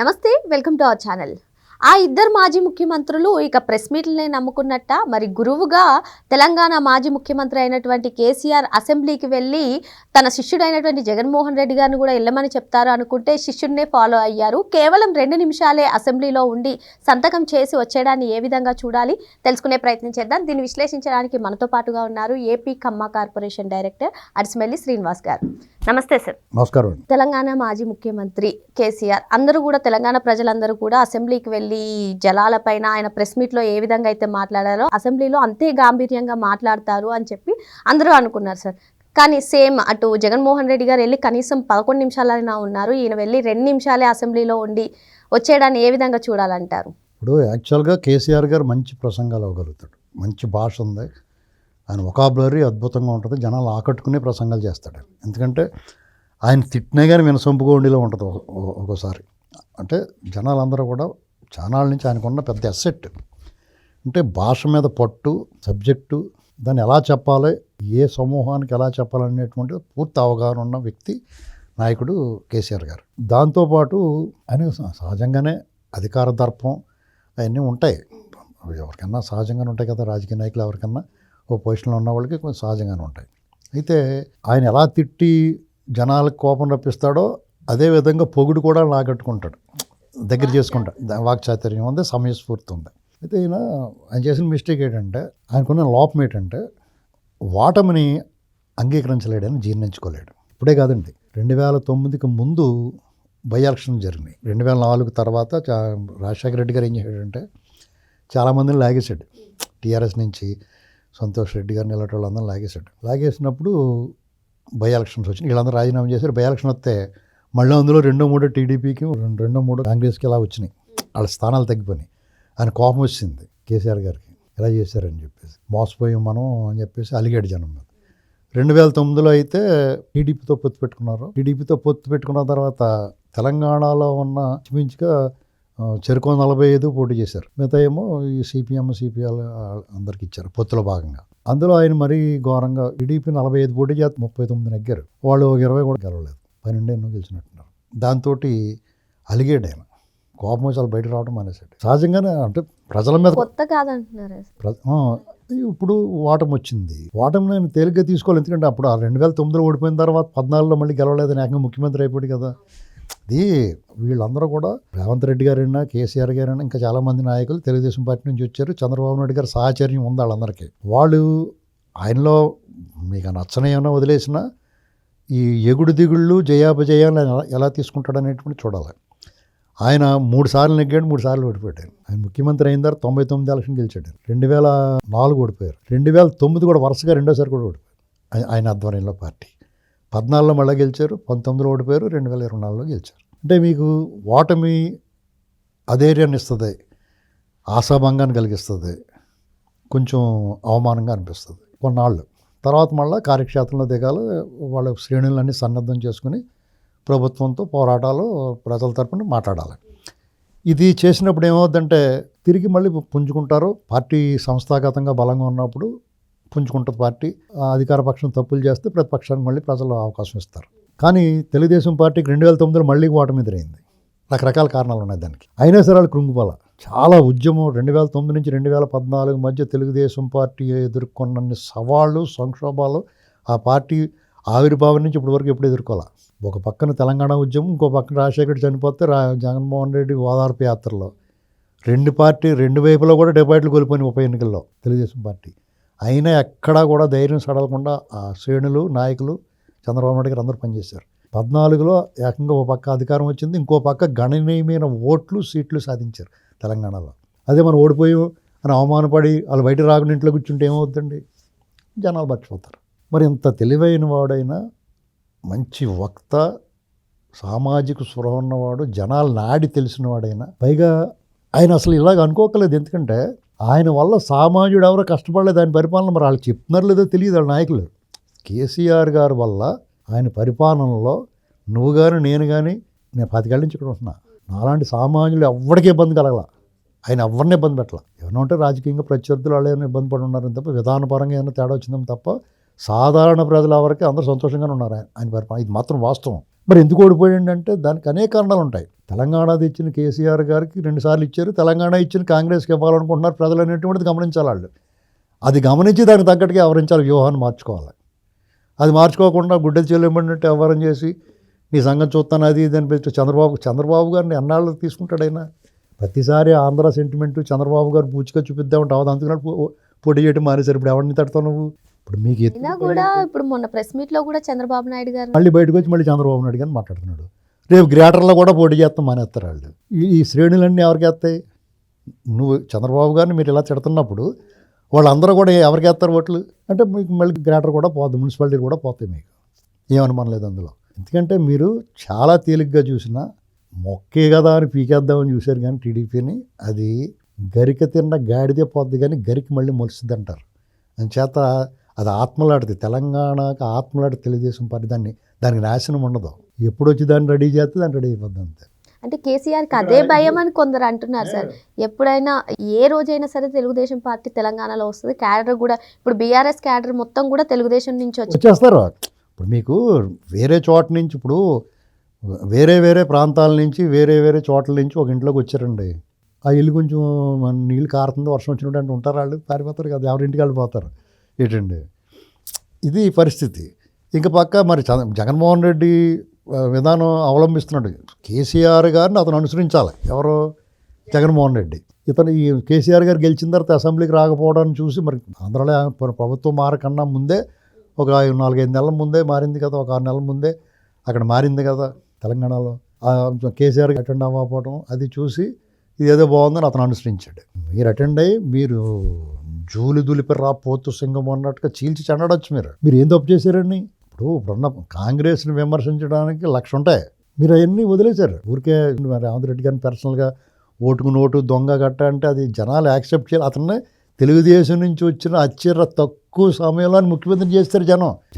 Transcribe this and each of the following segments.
నమస్తే, welcome to our channel. ఆ ఇద్దరు మాజీ ముఖ్యమంత్రులు ఇక ప్రెస్ మీట్లనే నమ్ముకున్నట్ట. మరి గురువుగా తెలంగాణ మాజీ ముఖ్యమంత్రి అయినటువంటి కేసీఆర్ అసెంబ్లీకి వెళ్ళి తన శిష్యుడైనటువంటి జగన్మోహన్ రెడ్డి గారిని కూడా వెళ్ళమని చెప్తారు అనుకుంటే శిష్యుడినే ఫాలో అయ్యారు. కేవలం 2 నిమిషాలే అసెంబ్లీలో ఉండి సంతకం చేసి వచ్చేయడాన్ని ఏ విధంగా చూడాలి తెలుసుకునే ప్రయత్నం చేద్దాం. దీన్ని విశ్లేషించడానికి మనతో పాటుగా ఉన్నారు AP Khammam corporation director అడిసిమెల్లి Srinivas గారు. నమస్తే సార్. నమస్కారం. తెలంగాణ మాజీ ముఖ్యమంత్రి కేసీఆర్ అందరూ కూడా తెలంగాణ ప్రజలందరూ కూడా అసెంబ్లీకి వెళ్ళి జలాలపైన ఆయన ప్రెస్ మీట్లో ఏ విధంగా అయితే మాట్లాడారో అసెంబ్లీలో అంతే గాంభీర్యంగా మాట్లాడతారు అని చెప్పి అందరూ అనుకున్నారు సార్. కానీ సేమ్ అటు జగన్మోహన్ రెడ్డి గారు వెళ్ళి కనీసం 11 నిమిషాలైనా ఉన్నారు, ఈయన వెళ్ళి 2 నిమిషాలే అసెంబ్లీలో ఉండి వచ్చేయడాన్ని ఏ విధంగా చూడాలంటారు? ఇప్పుడు యాక్చువల్గా కేసీఆర్ గారు మంచి ప్రసంగాలు అవ్వగలుగుతాడు, మంచి భాష ఉంది, ఆయన వొకాబులరీ అద్భుతంగా ఉంటుంది, జనాలు ఆకట్టుకునే ప్రసంగాలు చేస్తాడు. ఎందుకంటే ఆయన తిట్టినా కానీ వినసొంపుగా ఉండేలా ఉంటుంది ఒక్కోసారి. అంటే జనాలందరూ కూడా చానాళ్ళ నుంచి ఆయనకున్న పెద్ద అసెట్ అంటే భాష మీద పట్టు, సబ్జెక్టు, దాన్ని ఎలా చెప్పాలి, ఏ సమూహానికి ఎలా చెప్పాలనేటువంటి పూర్తి అవగాహన ఉన్న వ్యక్తి నాయకుడు కేసీఆర్ గారు. దాంతోపాటు ఆయన సహజంగానే అధికార దర్పం అవన్నీ ఉంటాయి, ఎవరికన్నా సహజంగానే ఉంటాయి కదా, రాజకీయ నాయకులు ఎవరికన్నా ఓ పొజిషన్లో ఉన్న వాళ్ళకి కొంచెం సహజంగానే ఉంటాయి. అయితే ఆయన ఎలా తిట్టి జనాలకు కోపం రప్పిస్తాడో అదే విధంగా పొగుడు కూడా లాగట్టుకుంటాడు, దగ్గర చేసుకుంటాడు. వాక్చాతుర్యం ఉంది, సమయస్ఫూర్తి ఉంది. అయితే ఆయన చేసిన మిస్టేక్ ఏంటంటే, ఆయనకున్న లోపం ఏంటంటే ఓటమిని అంగీకరించలేడని, జీర్ణించుకోలేడు. ఇప్పుడే కాదండి, 2009కి ముందు బై ఎలక్షన్ జరిగినాయి. 2004 తర్వాత రాజశేఖర రెడ్డి గారు ఏం చేశాడంటే చాలామందిని లాగేశాడు. టీఆర్ఎస్ నుంచి సంతోష్ రెడ్డి గారిని ఇలాంటి వాళ్ళందరూ లాగేసినప్పుడు బై ఎలక్షన్స్ వచ్చినాయి. వీళ్ళందరూ రాజీనామా చేశారు. బై ఎలక్షన్ వస్తే మళ్ళీ అందులో 2-3 టీడీపీకి, 2-3 కాంగ్రెస్కి ఇలా వచ్చినాయి. వాళ్ళ స్థానాలు తగ్గిపోయినాయి. ఆయన కోపం వచ్చింది కేసీఆర్ గారికి, ఎలా చేశారని చెప్పేసి, మోసపోయాం మనం అని చెప్పేసి అలిగాడు జనం మీద. 2009లో అయితే టీడీపీతో పొత్తు పెట్టుకున్నారు. టీడీపీతో పొత్తు పెట్టుకున్న తర్వాత తెలంగాణలో ఉన్న ఇంచుమించుగా చెరుకు 45 పోటీ చేశారు. మిగతా ఏమో ఈ సిపిఎం, సిపిఎల్ అందరికి ఇచ్చారు పొత్తులో భాగంగా. అందులో ఆయన మరీ ఘోరంగా టీడీపీ 45 పోటీ చేస్తే 39 నెగ్గారు. వాళ్ళు 20 కూడా గెలవలేదు, 12 ఎన్నో గెలిచినట్టున్నారు. దాంతో అలిగాడు ఆయన, కోపం వచ్చి బయట రావడం మానేశాడు. సహజంగానే అంటే ప్రజల మీద కొత్త కాదంటున్నారు. ఇప్పుడు ఓటమి వచ్చింది, ఓటమి నేను తేలిగ్గా తీసుకోవాలి. ఎందుకంటే అప్పుడు 2009లో ఓడిపోయిన తర్వాత 14లో మళ్ళీ గెలవలేదు, ఏకంగా ముఖ్యమంత్రి అయిపోయాడు కదా. అది వీళ్ళందరూ కూడా రేవంత్ రెడ్డి గారైనా, కేసీఆర్ గారైనా, ఇంకా చాలామంది నాయకులు తెలుగుదేశం పార్టీ నుంచి వచ్చారు. చంద్రబాబు నాయుడు గారు సాహచర్యం ఉంది వాళ్ళందరికీ. వాళ్ళు ఆయనలో మీకు నచ్చని ఏమైనా వదిలేసినా ఈ ఎగుడు దిగుళ్ళు, జయాపజయాలు ఎలా తీసుకుంటాడు అనేటువంటి చూడాలి. ఆయన 3 సార్లు నెగ్గాడు, 3 సార్లు ఓడిపోయాడు. ఆయన ముఖ్యమంత్రి అయిన తర్వాత 99 ఎలక్షన్ గెలిచాడు. 2004 ఓడిపోయారు. 2009 కూడా వరుసగా రెండోసారి కూడా ఓడిపోయారు ఆయన ఆధ్వర్యంలో పార్టీ. 14లో మళ్ళీ గెలిచారు, 19లో ఓడిపోయారు, 2024లో గెలిచారు. అంటే మీకు ఓటమి అధైర్యాన్ని ఇస్తుంది, ఆశాభంగాన్ని కలిగిస్తుంది, కొంచెం అవమానంగా అనిపిస్తుంది కొన్నాళ్ళు. తర్వాత మళ్ళీ కార్యక్షేత్రంలో దిగాలి, వాళ్ళ శ్రేణులన్నీ సన్నద్ధం చేసుకుని ప్రభుత్వంతో పోరాటాలు, ప్రజల తరపున మాట్లాడాలి. ఇది చేసినప్పుడు ఏమవుద్దంటే తిరిగి మళ్ళీ పుంజుకుంటారు. పార్టీ సంస్థాగతంగా బలంగా ఉన్నప్పుడు పుంజుకుంటుంది పార్టీ. అధికార పక్షం తప్పులు చేస్తే ప్రతిపక్షానికి మళ్ళీ ప్రజలు అవకాశం ఇస్తారు. కానీ తెలుగుదేశం పార్టీకి 2009లో మళ్ళీ ఓటమి ఎదురైంది. రకరకాల కారణాలు ఉన్నాయి దానికి. అయినా సరే వాళ్ళు కృంగిపోల. చాలా ఉద్యమం 2009 నుంచి 2014 మధ్య తెలుగుదేశం పార్టీ ఎదుర్కొన్న సవాళ్ళు, సంక్షోభాలు ఆ పార్టీ ఆవిర్భావం నుంచి ఇప్పటి వరకు ఎప్పుడు ఎదుర్కోవాలి. ఒక పక్కన తెలంగాణ ఉద్యమం, ఇంకో పక్కన రాజశేఖర రెడ్డి చనిపోతే జగన్మోహన్ రెడ్డి ఓదార్పు యాత్రలో రెండు వైపులో కూడా డెబాయిట్లు కోల్పోయిన ఉప ఎన్నికల్లో తెలుగుదేశం పార్టీ. అయినా ఎక్కడా కూడా ధైర్యం సడలకుండా ఆ శ్రేణులు, నాయకులు, చంద్రబాబు నాయుడు గారు అందరూ పనిచేశారు. 14లో ఏకంగా ఒక పక్క అధికారం వచ్చింది, ఇంకో పక్క గణనీయమైన ఓట్లు, సీట్లు సాధించారు తెలంగాణలో. అదే మనం ఓడిపోయాం అని అవమానపడి వాళ్ళు బయట రాకుండా ఇంట్లో కూర్చుంటే ఏమవుతుందండి, జనాలు మర్చిపోతారు. మరి ఇంత తెలివైన వాడైనా, మంచి వక్త, సామాజిక స్పృహ ఉన్నవాడు, జనాలు నాడి తెలిసిన వాడైనా, పైగా ఆయన అసలు ఇలాగ అనుకోకలేదు. ఎందుకంటే ఆయన వల్ల సామాన్యుడు ఎవరో కష్టపడలేదు ఆయన పరిపాలన. మరి వాళ్ళు చెప్తున్నారు లేదో తెలియదు వాళ్ళ నాయకులు. కేసీఆర్ గారి వల్ల ఆయన పరిపాలనలో నువ్వు కానీ నేను కానీ, నేను 10 ఏళ్ళ నుంచి ఇక్కడ ఉంటున్నా, నాలాంటి సామాన్యులు ఎవరికి ఇబ్బంది కలగల. ఆయన ఎవరిని ఇబ్బంది పెట్టాల. ఏమన్నా ఉంటే రాజకీయంగా ప్రత్యర్థులు వాళ్ళు ఏమైనా ఇబ్బంది పడి ఉన్నారని తప్ప, విధానపరంగా ఏమైనా తేడా వచ్చిందని తప్ప సాధారణ ప్రజల వరకు అందరూ సంతోషంగానే ఉన్నారు ఆయన పరిపాలన. ఇది మాత్రం వాస్తవం. మరి ఎందుకు ఓడిపోయాడు అంటే దానికి అనేక కారణాలు ఉంటాయి. తెలంగాణ తెచ్చిన కేసీఆర్ గారికి 2 సార్లు ఇచ్చారు, తెలంగాణ ఇచ్చిన కాంగ్రెస్కి ఇవ్వాలనుకుంటున్నారు ప్రజలు అనేటువంటిది గమనించాలి వాళ్ళు. అది గమనించి దానికి తగ్గట్టుగా వ్యవహరించాలి, వ్యూహాన్ని మార్చుకోవాలి. అది మార్చుకోకుండా గుడ్డలు చెల్లెమ్మన్నట్టు వ్యవహారం చేసి నీ సంగతి చూస్తాను అది ఇది అని పెట్టి చంద్రబాబు గారిని ఎన్నాళ్ళు తీసుకుంటాడు ఆయన? ప్రతిసారి ఆంధ్ర సెంటిమెంట్ చంద్రబాబు గారు పూచిగా చూపిద్దామంటే అవదు, అందుకని పోటీ చేయడం మానేశారు. ఇప్పుడు ఎవరిని తడతావు నువ్వు? ఇప్పుడు మీకు అయినా కూడా ఇప్పుడు మొన్న ప్రెస్ మీట్ లో కూడా చంద్రబాబు నాయుడు గారు మళ్ళీ బయటకు వచ్చి మళ్ళీ చంద్రబాబు నాయుడు గారిని మాట్లాడుతున్నాడు. రేపు గ్రేటర్లో కూడా పోటీ చేస్తాం మానేస్తారు వాళ్ళు. ఈ శ్రేణులన్నీ ఎవరికి వేస్తాయి? నువ్వు చంద్రబాబు గారిని మీరు ఇలా తిడుతున్నప్పుడు వాళ్ళందరూ కూడా ఎవరికి వేస్తారు ఓట్లు అంటే మీకు మళ్ళీ గ్రేటర్ కూడా పోతుంది, మున్సిపాలిటీ కూడా పోతాయి. మీకు ఏమనుమానలేదు అందులో. ఎందుకంటే మీరు చాలా తేలిగ్గా చూసిన మొక్కే కదా అని పీకేద్దామని చూశారు కానీ టీడీపీని, అది గరిక తిన్న గాడిదే పోద్ది కానీ గరికి మళ్ళీ మొలుస్తుంది అంటారు. అందుచేత అది ఆత్మలాడుతుంది. తెలంగాణకు ఆత్మలాడి తెలుగుదేశం పార్టీ దానికి నాశనం ఉండదు. ఎప్పుడు వచ్చి దాన్ని రెడీ చేస్తే దాన్ని రెడీ అయిపోద్ది అంతే. అంటే కేసీఆర్కి అదే భయం అని కొందరు అంటున్నారు సార్. ఎప్పుడైనా ఏ రోజైనా సరే తెలుగుదేశం పార్టీ తెలంగాణలో వస్తుంది, క్యాడర్ కూడా ఇప్పుడు బీఆర్ఎస్ క్యాడర్ మొత్తం కూడా తెలుగుదేశం నుంచి వచ్చేస్తారు. ఇప్పుడు మీకు వేరే చోట నుంచి, ఇప్పుడు వేరే ప్రాంతాల నుంచి వేరే చోట్ల నుంచి ఒక ఇంట్లోకి వచ్చారండి. ఆ ఇల్లు కొంచెం నీళ్ళు కారుతుంది, వర్షం వచ్చినట్టు అంటే ఉంటారు వాళ్ళు, పారిపోతారు కదా, ఎవరింటికి వెళ్ళిపోతారు. ఏంటండి ఇది పరిస్థితి. ఇంకా పక్క మరి జగన్మోహన్ రెడ్డి విధానం అవలంబిస్తున్నాడు. కేసీఆర్ గారిని అతను అనుసరించాలి. ఎవరు? జగన్మోహన్ రెడ్డి. ఇతను ఈ కేసీఆర్ గారు గెలిచిన తర్వాత అసెంబ్లీకి రాకపోవడాన్ని చూసి మరి ఆంధ్రలో ప్రభుత్వం మారకన్నా ముందే ఒక 4-5 నెలల ముందే మారింది కదా, ఒక 6 నెలల ముందే అక్కడ మారింది కదా తెలంగాణలో. కేసీఆర్ అటెండ్ అవ్వకపోవడం అది చూసి ఇది ఏదో బాగుందని అతను అనుసరించాడు. మీరు అటెండ్ అయ్యి మీరు జూలి దులిపి రా పోతు సింగం అన్నట్టుగా చీల్చి చెండవచ్చు. మీరు ఏం తప్పు చేశారండి? ఇప్పుడున్న కాంగ్రెస్ని విమర్శించడానికి 1,00,000 ఉంటాయి, మీరు అవన్నీ వదిలేశారు. ఊరికే రేవంత్ రెడ్డి గారిని పర్సనల్గా ఓటుకు నోటు దొంగ గట్ట అంటే అది జనాలు యాక్సెప్ట్ చేయాలి. అతన్ని తెలుగుదేశం నుంచి వచ్చిన అత్యర తక్కువ సమయంలో ముఖ్యమంత్రి చేస్తారు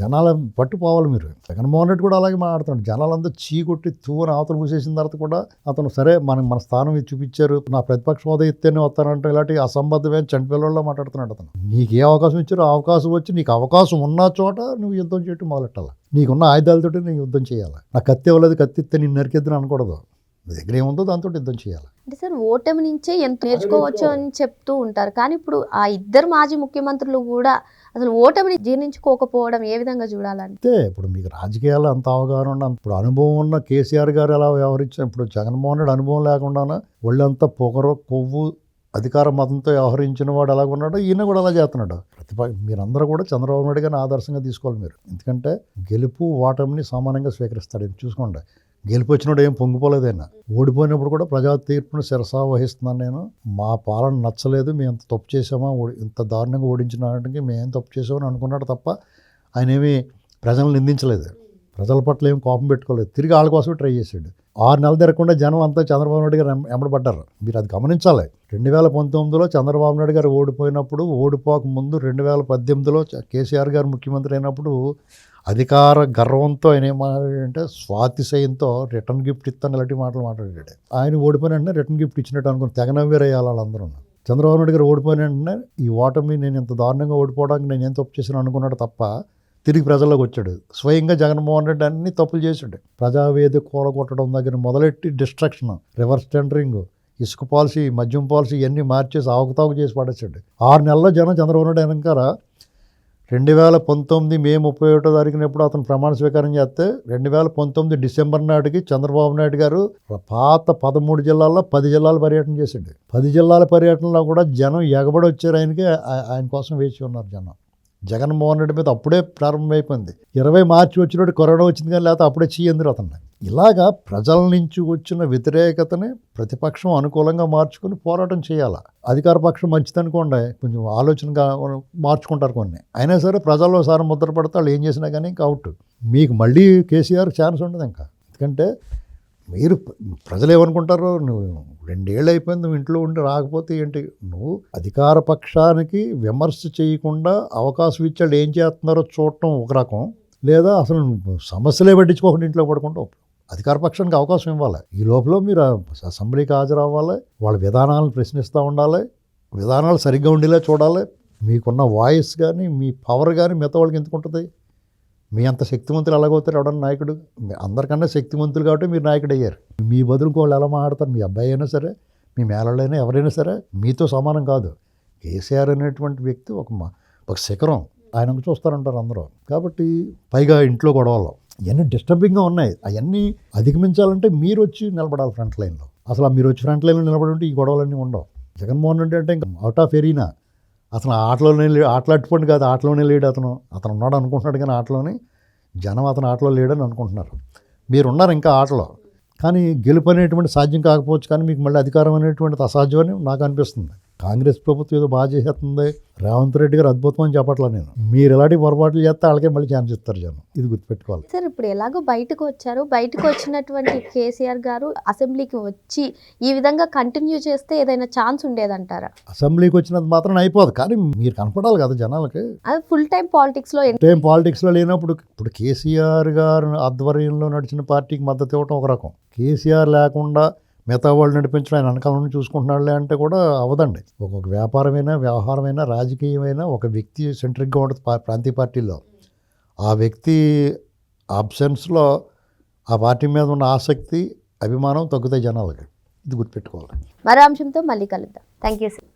జనాలు పట్టుపోవాలి. మీరు జగన్మోహన్ రెడ్డి కూడా అలాగే మాట్లాడుతున్నాడు. జనాలంతా చీకొట్టి తూని అవతల మూసేసిన తర్వాత కూడా అతను సరే మన స్థానం ఇచ్చి చూపించారు, నా ప్రతిపక్ష హోదా ఇస్తేనే వస్తానంటే ఇలాంటి అసంబద్ధమైన చంటిపిల్లల్లో మాట్లాడుతున్నాడు అతను. నీకు ఏ అవకాశం ఇచ్చారో ఆ అవకాశం వచ్చి నీకు అవకాశం ఉన్న చోట నువ్వు యుద్ధం చేయటం మొదలెట్టాలి. నీకున్న ఆయుధాలతోటి నేను యుద్ధం చేయాలి. నా కత్తి ఇవ్వలేదు, కత్తి ఇస్తే నేను నరికేద్దని అనకూడదు. మీ దగ్గర ఏముందో దాంతో యుద్ధం చేయాలి. అంటే సార్ ఓటమి నుంచే ఎంత నేర్చుకోవచ్చు అని చెప్తూ ఉంటారు, కానీ ఇప్పుడు ఆ ఇద్దరు మాజీ ముఖ్యమంత్రులు కూడా అసలు ఓటమిని జీర్ణించుకోకపోవడం ఏ విధంగా చూడాలంటే, ఇప్పుడు మీకు రాజకీయాల్లో అంత అవగాహన ఉన్న, ఇప్పుడు అనుభవం ఉన్న కేసీఆర్ గారు ఎలా వ్యవహరించారు, ఇప్పుడు జగన్మోహన్ రెడ్డి అనుభవం లేకుండా ఒళ్ళంతా పొగరు కొవ్వు అధికార మతంతో వ్యవహరించిన వాడు ఎలాగ ఉన్నాడో ఈయన కూడా అలా చేస్తున్నాడు. మీరందరూ కూడా చంద్రబాబు నాయుడు గారిని ఆదర్శంగా తీసుకోవాలి మీరు. ఎందుకంటే గెలుపు ఓటమిని సమానంగా స్వీకరిస్తాడు. చూసుకోండి, గెలుపు వచ్చినప్పుడు ఏం పొంగిపోలేదైనా, ఓడిపోయినప్పుడు కూడా ప్రజా తీర్పును శిరసా వహిస్తున్నాను నేను. మా పాలన నచ్చలేదు, మేము ఎంత తప్పు చేసామా, ఇంత దారుణంగా ఓడించినానికి మేము తప్పు చేసామని అనుకున్నాడు తప్ప ఆయన ఏమీ ప్రజలను నిందించలేదు, ప్రజల పట్ల ఏం కోపం పెట్టుకోలేదు. తిరిగి వాళ్ళ కోసమే ట్రై చేశాడు. 6 నెలలు తిరగకుండా జనం అంతా చంద్రబాబు నాయుడు గారు ఎంబడబడ్డారు. మీరు అది గమనించాలి. 2019లో చంద్రబాబు నాయుడు గారు ఓడిపోయినప్పుడు, ఓడిపోక ముందు 2018లో కేసీఆర్ గారు ముఖ్యమంత్రి అయినప్పుడు అధికార గర్వంతో ఆయన ఏం మాట్లాడాడంటే స్వాతిశయంతో రిటర్న్ గిఫ్ట్ ఇస్తాను ఇలాంటి మాటలు మాట్లాడాడు. ఆయన ఓడిపోయిన వెంటనే రిటర్న్ గిఫ్ట్ ఇచ్చినట్టు అనుకుని తెగనవ్వేరయ్యాలి వాళ్ళందరూ. చంద్రబాబు నాయుడు గారు ఓడిపోయిన వెంటనే ఈ ఓటమి నేను ఇంత దారుణంగా ఓడిపోవడానికి నేను ఏం తప్పు చేశాను అనుకున్నాడు తప్ప తిరిగి ప్రజల్లోకి వచ్చాడు. స్వయంగా జగన్మోహన్ రెడ్డి అన్ని తప్పులు చేశాడు. ప్రజావేదిక కూలగొట్టడం దగ్గర మొదలెట్టి డిస్ట్రక్షన్, రివర్స్ టెండరింగ్, ఇసుక పాలసీ, మద్యం పాలసీ ఇవన్నీ మార్చేసి అవకతవక చేసి పడేసాడు. 6 నెలల్లో జనం చంద్రబాబు నాయుడు వెనకాల 2019 మే 31వ తారీఖున ఎప్పుడు అతను ప్రమాణ స్వీకారం చేస్తే 2019 డిసెంబర్ నాటికి చంద్రబాబు నాయుడు గారు పాత 13 జిల్లాల్లో 10 జిల్లాల పర్యటన చేశాడు. 10 జిల్లాల పర్యటనలో కూడా జనం ఎగబడి వచ్చారు ఆయనకి. ఆయన కోసం వేచి ఉన్నారు జనం. జగన్మోహన్ రెడ్డి మీద అప్పుడే ప్రారంభమైపోయింది. 20 మార్చి వచ్చినట్టు కరోనా వచ్చింది కానీ లేకపోతే అప్పుడే చీయందిరు అతన్ని. ఇలాగా ప్రజల నుంచి వచ్చిన వ్యతిరేకతని ప్రతిపక్షం అనుకూలంగా మార్చుకుని పోరాటం చేయాలి. అధికార పక్షం మంచిదనుకోండి, కొంచెం ఆలోచనగా మార్చుకుంటారు కొన్ని. అయినా సరే ప్రజల్లో సారి ముద్ర పడితే వాళ్ళు ఏం చేసినా కానీ ఇంకా అవుట్. మీకు మళ్ళీ కేసీఆర్ ఛాన్స్ ఉండదు ఇంకా. ఎందుకంటే మీరు ప్రజలు ఏమనుకుంటారో, నువ్వు 2 ఏళ్ళు అయిపోయింది నువ్వు ఇంట్లో ఉండి రాకపోతే ఏంటి, నువ్వు అధికార పక్షానికి విమర్శ చేయకుండా అవకాశం ఇచ్చాడు ఏం చేస్తున్నారో చూడటం ఒక రకం, లేదా అసలు సమస్యలే పట్టించుకోకుండా ఇంట్లో పడకుండా అధికార పక్షానికి అవకాశం ఇవ్వాలి. ఈ లోపల మీరు అసెంబ్లీకి హాజరవ్వాలి, వాళ్ళ విధానాలను ప్రశ్నిస్తూ ఉండాలి, విధానాలు సరిగ్గా ఉండేలా చూడాలి. మీకున్న వాయిస్ కానీ మీ పవర్ కానీ మిగతా వాళ్ళకి ఎందుకు ఉంటుంది? మీ అంత శక్తివంతులు ఎలాగవుతారు ఎవడన్నా నాయకుడు? అందరికన్నా శక్తివంతులు కాబట్టి మీరు నాయకుడు అయ్యారు. మీ బదులు వాళ్ళు ఎలా మాట్లాడతారు? మీ అబ్బాయి అయినా సరే, మీ మేనళ్ళైనా ఎవరైనా సరే మీతో సమానం కాదు. కేసీఆర్ అనేటువంటి వ్యక్తి ఒక శిఖరం. ఆయనకు చూస్తారంటారు అందరూ. కాబట్టి పైగా ఇంట్లో గొడవలు ఇవన్నీ డిస్టర్బింగ్గా ఉన్నాయి. అవన్నీ అధిగమించాలంటే మీరు వచ్చి నిలబడాలి ఫ్రంట్ లైన్లో. అసలు మీరు వచ్చి ఫ్రంట్ లైన్లో నిలబడి ఉంటే ఈ గొడవలన్నీ ఉండవు. జగన్మోహన్ రెడ్డి అంటే ఇంకా అవుట్ ఆఫ్ ఎరీనా. అతను ఆటలోనే ఆటలాట్టుకోండి కాదు, ఆటలోనే లేడు. అతను ఉన్నాడు అనుకుంటున్నాడు కానీ ఆటలోనే జనం అతను ఆటలో లేడని అనుకుంటున్నారు. మీరున్నారు ఇంకా ఆటలో. కానీ గెలుపు అనేటువంటి సాధ్యం కాకపోవచ్చు, కానీ మీకు మళ్ళీ అధికారం అనేటువంటిది అసాధ్యం అని నాకు అనిపిస్తుంది. కాంగ్రెస్ ప్రభుత్వం ఏదో బాగా చేసేస్తుంది, రేవంత్ రెడ్డి గారు అద్భుతం అని చెప్పట్లా నేను. మీరు ఎలాంటి పొరపాట్లు చేస్తే వాళ్ళకే మళ్ళీ ఛాన్స్ ఇస్తారు జనం. ఇది గుర్తుపెట్టుకోవాలి. సార్ ఇప్పుడు ఎలాగో బయటకు వచ్చారు, బయటకు వచ్చినటువంటి కేసీఆర్ గారు అసెంబ్లీకి వచ్చి ఈ విధంగా కంటిన్యూ చేస్తే ఏదైనా ఛాన్స్ ఉండేదంటారా? అసెంబ్లీకి వచ్చినంత మాత్రం అయిపోదు, కానీ మీరు కనపడాలి కదా జనాలకి. అది ఫుల్ టైం పాలిటిక్స్లో టైం పాలిటిక్స్లో లేనప్పుడు ఇప్పుడు కేసీఆర్ గారు ఆధ్వర్యంలో నడిచిన పార్టీకి మద్దతు ఇవ్వటం ఒక రకం. కేసీఆర్ లేకుండా మిగతా వాళ్ళు నడిపించడం ఆయన వెనకాల నుండి చూసుకుంటున్నాడులే అంటే కూడా అవ్వదండి. ఒక్కొక్క వ్యాపారమైనా, వ్యవహారమైనా, రాజకీయమైనా ఒక వ్యక్తి సెంట్రిక్గా ఉంటుంది ప్రాంతీయ పార్టీలో. ఆ వ్యక్తి ఆబ్సెన్స్లో ఆ పార్టీ మీద ఉన్న ఆసక్తి, అభిమానం తగ్గుతాయి జనాలకి. ఇది గుర్తుపెట్టుకోవాలి. మరో అంశంతో మళ్ళీ కలుద్దాం. Thank you sir.